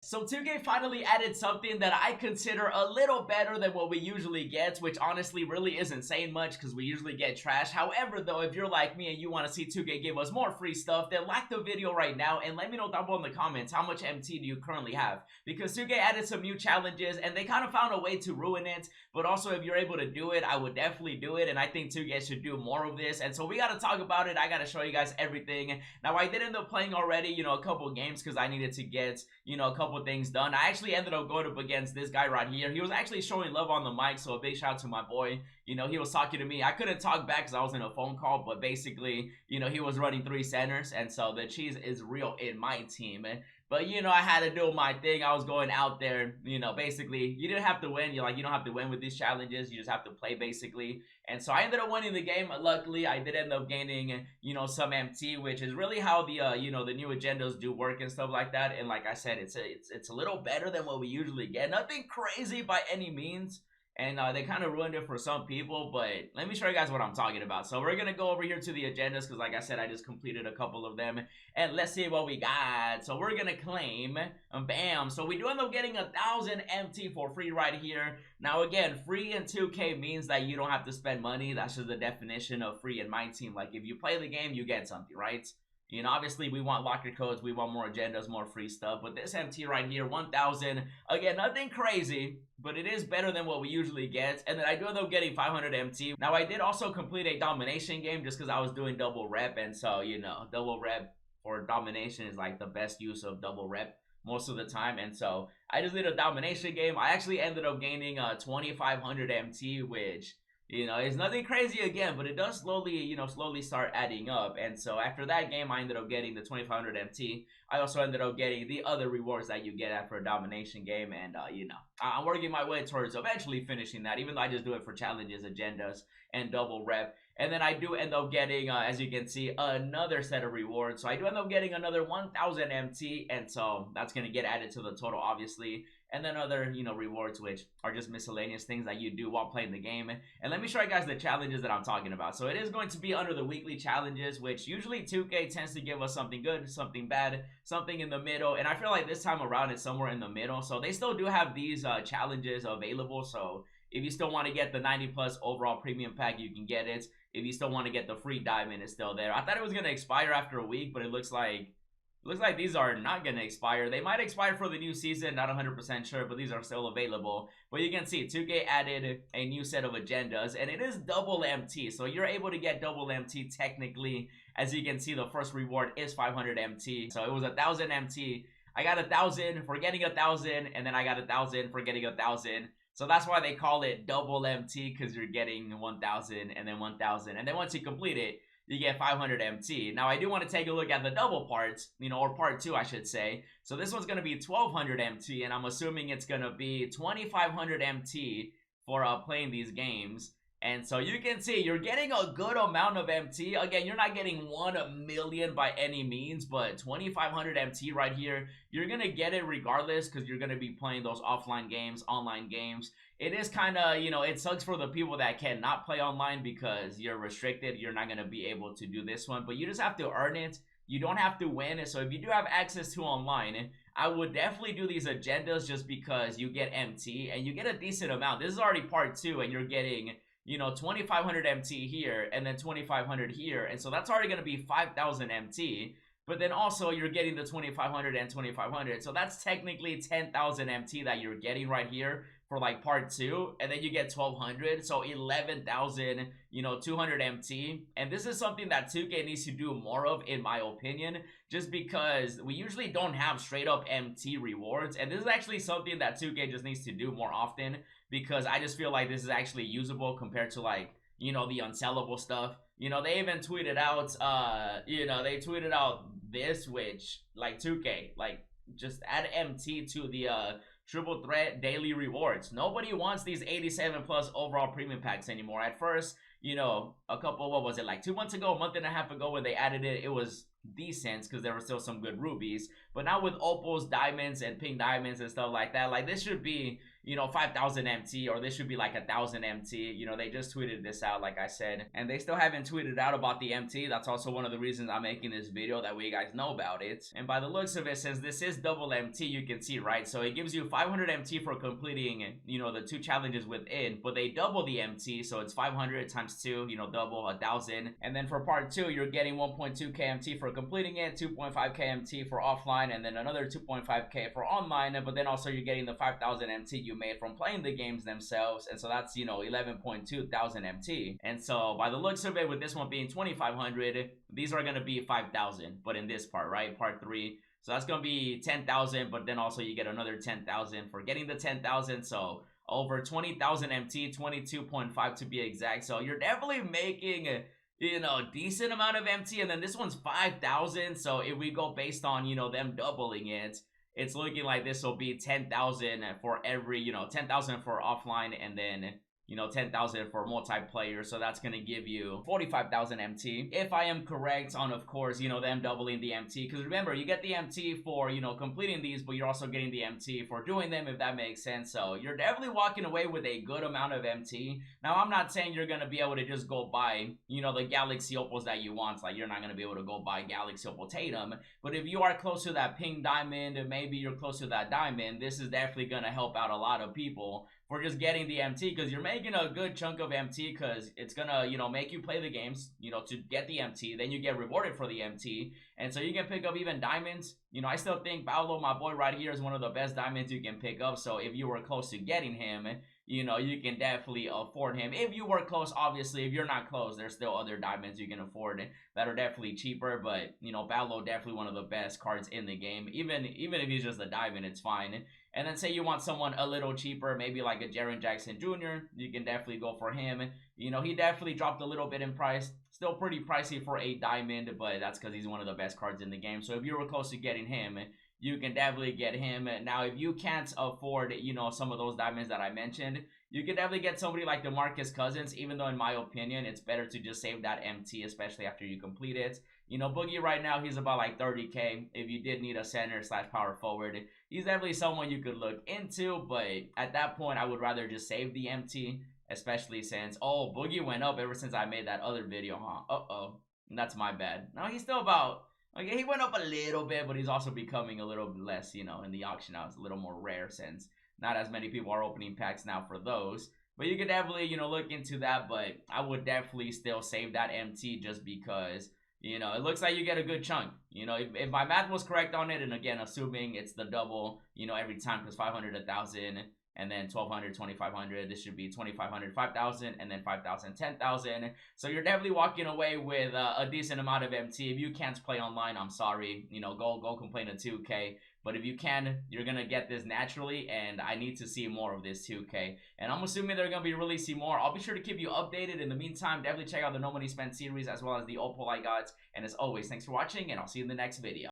So 2K finally added something that I consider a little better than what we usually get, which honestly really isn't saying much because we usually get trash. However, though, if you're like me and you want to see 2K give us more free stuff, then like the video right now and let me know down below in the comments how much MT do you currently have. Because 2K added some new challenges and they kind of found a way to ruin it, but also if you're able to do it, I would definitely do it, and I think 2K should do more of this. And so we got to talk about it. I got to show you guys everything. Now, I did end up playing already, a couple games because I needed to get, a couple things done. I actually ended up going up against this guy right here. He was actually showing love on the mic, so a big shout out to my boy. He was talking to me. I couldn't talk back because I was in a phone call, but basically, he was running 3 centers, and so the cheese is real in my team. But, I had to do my thing. I was going out there, basically, you didn't have to win. You don't have to win with these challenges. You just have to play, basically. And so I ended up winning the game. Luckily, I did end up gaining, some MT, which is really how the, the new agendas do work and stuff like that. And like I said, it's a little better than what we usually get. Nothing crazy by any means. And they kind of ruined it for some people, but let me show you guys what I'm talking about. So we're going to go over here to the agendas because like I said, I just completed a couple of them. And let's see what we got. So we're going to claim, bam. So we do end up getting 1,000 MT for free right here. Now again, free in 2K means that you don't have to spend money. That's just the definition of free in my team. Like if you play the game, you get something, right? Obviously we want locker codes, we want more agendas, more free stuff, but this MT right here, 1,000, again, nothing crazy, but it is better than what we usually get. And then I do end up getting 500 MT. Now I did also complete a domination game just because I was doing double rep, and so, double rep for domination is like the best use of double rep most of the time, and so I just did a domination game. I actually ended up gaining 2,500 MT, which it's nothing crazy again, but it does slowly, slowly start adding up. And so after that game, I ended up getting the 2,500 MT. I also ended up getting the other rewards that you get after a domination game. And, I'm working my way towards eventually finishing that, even though I just do it for challenges, agendas, and double rep. And then I do end up getting, as you can see, another set of rewards. So I do end up getting another 1,000 MT, and so that's going to get added to the total, obviously. And then other, rewards, which are just miscellaneous things that you do while playing the game. And let me show you guys the challenges that I'm talking about. So it is going to be under the weekly challenges, which usually 2K tends to give us something good, something bad, something in the middle. And I feel like this time around it's somewhere in the middle. So they still do have these challenges available. So if you still want to get the 90 plus overall premium pack, you can get it. If you still want to get the free diamond, it's still there. I thought it was going to expire after a week, but it looks like these are not going to expire. They might expire for the new season, not 100% sure, but these are still available. But you can see 2K added a new set of agendas, and it is double MT. So you're able to get double MT technically. As you can see, the first reward is 500 MT. So it was 1,000 MT. I got 1,000 for getting 1,000, and then I got 1,000 for getting 1,000. So that's why they call it double MT, because you're getting 1,000 and then 1,000. And then once you complete it, you get 500 MT. Now, I do want to take a look at the double parts, or part 2, I should say. So this one's going to be 1,200 MT, and I'm assuming it's going to be 2,500 MT for playing these games. And so you can see you're getting a good amount of MT. Again, you're not getting 1 million by any means, but 2,500 MT right here, you're going to get it regardless because you're going to be playing those offline games, online games. It is kind of, it sucks for the people that cannot play online because you're restricted. You're not going to be able to do this one, but you just have to earn it. You don't have to win. So if you do have access to online, I would definitely do these agendas just because you get MT and you get a decent amount. This is already part 2 and you're getting 2,500 MT here and then 2,500 here. And so that's already going to be 5,000 MT. But then also you're getting the 2,500 and 2,500. So that's technically 10,000 MT that you're getting right here for like part 2. And then you get 1,200. So 11,000, 200 MT. And this is something that 2K needs to do more of, in my opinion, just because we usually don't have straight up MT rewards. And this is actually something that 2K just needs to do more often, because I just feel like this is actually usable compared to like, the unsellable stuff. They even tweeted out, they tweeted out this, which like 2K, like just add MT to the triple threat daily rewards. Nobody wants these 87 plus overall premium packs anymore. At first, a couple, what was it, like 2 months ago, a month and a half ago when they added it, it was decent because there were still some good rubies. But now with opals, diamonds, and pink diamonds and stuff like that, like this should be, you know, 5,000 MT, or this should be like 1,000 MT. You know, they just tweeted this out, like I said, and they still haven't tweeted out about the MT. That's also one of the reasons I'm making this video, that way you guys know about it. And by the looks of it, since this is double MT, you can see, right, so it gives you 500 MT for completing, you know, the 2 challenges within, but they double the MT, so it's 500 times 2, you know, double 1,000. And then for part 2, you're getting 1.2k MT for completing it, 2.5k MT for offline, and then another 2.5k for online. But then also you're getting the 5,000 MT you made from playing the games themselves, and so that's, you know, 11.2 thousand MT. And so by the looks of it, with this one being 2,500, these are gonna be 5,000, but in this part, right, part 3, so that's gonna be 10,000, but then also you get another 10,000 for getting the 10,000, so over 20,000 MT, 22.5 to be exact. So you're definitely making, you know, a decent amount of MT. And then this one's 5,000, so if we go based on, you know, them doubling it, it's looking like this will be 10,000 for every, you know, 10,000 for offline, and then, you know, 10,000 for multiplayer. So that's going to give you 45,000 MT. If I am correct on, of course, you know, them doubling the MT. Because remember, you get the MT for, you know, completing these, but you're also getting the MT for doing them, if that makes sense. So you're definitely walking away with a good amount of MT. Now, I'm not saying you're going to be able to just go buy, you know, the Galaxy Opals that you want. Like, you're not going to be able to go buy Galaxy Opal Tatum. But if you are close to that pink diamond, and maybe you're close to that diamond, this is definitely going to help out a lot of people for just getting the MT, because you're making a good chunk of MT, because it's gonna, you know, make you play the games, you know, to get the MT. Then you get rewarded for the MT, and so you can pick up even diamonds. You know, I still think Paolo, my boy right here, is one of the best diamonds you can pick up. So if you were close to getting him, you know, you can definitely afford him. If you were close, obviously, if you're not close, there's still other diamonds you can afford that are definitely cheaper. But, you know, Paolo, definitely one of the best cards in the game. Even if he's just a diamond, it's fine. And then say you want someone a little cheaper, maybe like a Jaren Jackson Jr., you can definitely go for him. You know, he definitely dropped a little bit in price. Still pretty pricey for a diamond, but that's because he's one of the best cards in the game. So if you were close to getting him, you can definitely get him. Now, if you can't afford, you know, some of those diamonds that I mentioned, you can definitely get somebody like DeMarcus Cousins, even though in my opinion, it's better to just save that MT, especially after you complete it. You know, Boogie right now, he's about like 30k. If you did need a center / power forward, he's definitely someone you could look into, but at that point, I would rather just save the MT, especially since, oh, Boogie went up ever since I made that other video, huh? Uh-oh, that's my bad. No, he's still about, okay, he went up a little bit, but he's also becoming a little less, you know, in the auction now. It's a little more rare since not as many people are opening packs now for those. But you could definitely, you know, look into that, but I would definitely still save that MT just because, you know, it looks like you get a good chunk. You know, if my math was correct on it, and again, assuming it's the double, you know, every time, because 500, 1,000, and then 1,200, 2,500, this should be 2,500, 5,000, and then 5,000, 10,000. So you're definitely walking away with a decent amount of MT. If you can't play online, I'm sorry. You know, go complain to 2K. But if you can, you're going to get this naturally, and I need to see more of this 2K. And I'm assuming they're going to be releasing more. I'll be sure to keep you updated. In the meantime, definitely check out the No Money Spent series as well as the Opal I got. And as always, thanks for watching, and I'll see you in the next video.